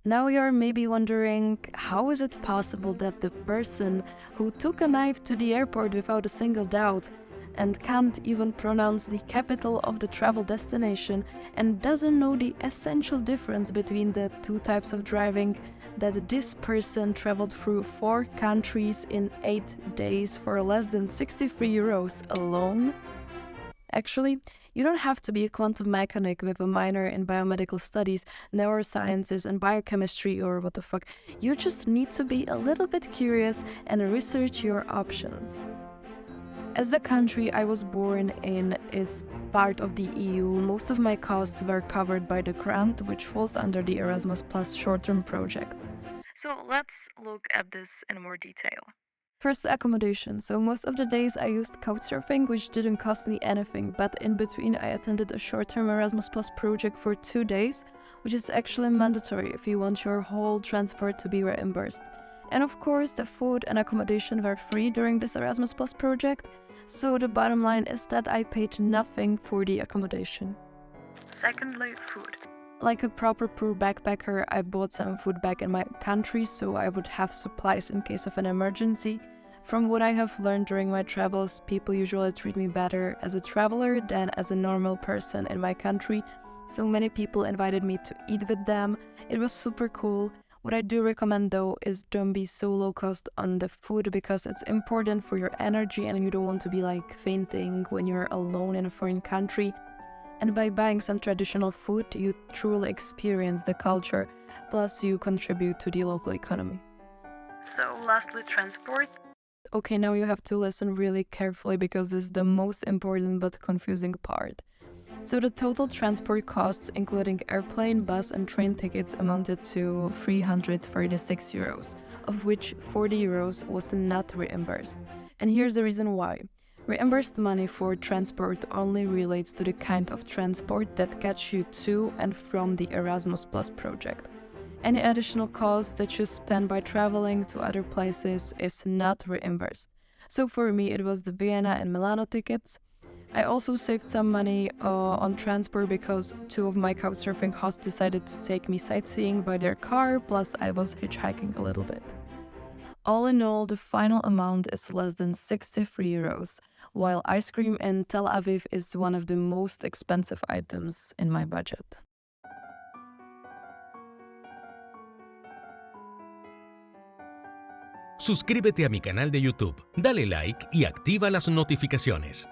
Now you're maybe wondering, how is it possible that the person who took a knife to the airport without a single doubt and can't even pronounce the capital of the travel destination and doesn't know the essential difference between the two types of driving, that this person traveled through 4 countries in 8 days for less than 63 euros alone? Actually, you don't have to be a quantum mechanic with a minor in biomedical studies, neurosciences, and biochemistry, or what the fuck. You just need to be a little bit curious and research your options. As the country I was born in is part of the EU, most of my costs were covered by the grant, which falls under the Erasmus Plus short-term project. So let's look at this in more detail. First, accommodation. So most of the days I used Couchsurfing, which didn't cost me anything, but in between I attended a short-term Erasmus Plus project for 2 days, which is actually mandatory if you want your whole transport to be reimbursed. And of course, the food and accommodation were free during this Erasmus Plus project, so the bottom line is that I paid nothing for the accommodation. Secondly, food. Like a proper poor backpacker, I bought some food back in my country so I would have supplies in case of an emergency. From what I have learned during my travels, people usually treat me better as a traveler than as a normal person in my country, so many people invited me to eat with them. It was super cool. What I do recommend though is don't be so low cost on the food because it's important for your energy and you don't want to be like fainting when you're alone in a foreign country. And by buying some traditional food, you truly experience the culture, plus you contribute to the local economy. So lastly, transport. Okay, now you have to listen really carefully because this is the most important but confusing part. So the total transport costs, including airplane, bus and train tickets, amounted to 336 euros, of which 40 euros was not reimbursed. And here's the reason why. Reimbursed money for transport only relates to the kind of transport that gets you to and from the Erasmus Plus project. Any additional cost that you spend by traveling to other places is not reimbursed. So for me, it was the Vienna and Milano tickets. I also saved some money on transport because 2 of my Couchsurfing hosts decided to take me sightseeing by their car, plus I was hitchhiking a little bit. All in all, the final amount is less than 63 euros, while ice cream in Tel Aviv is one of the most expensive items in my budget. Suscríbete a mi canal de YouTube, dale like y activa las notificaciones.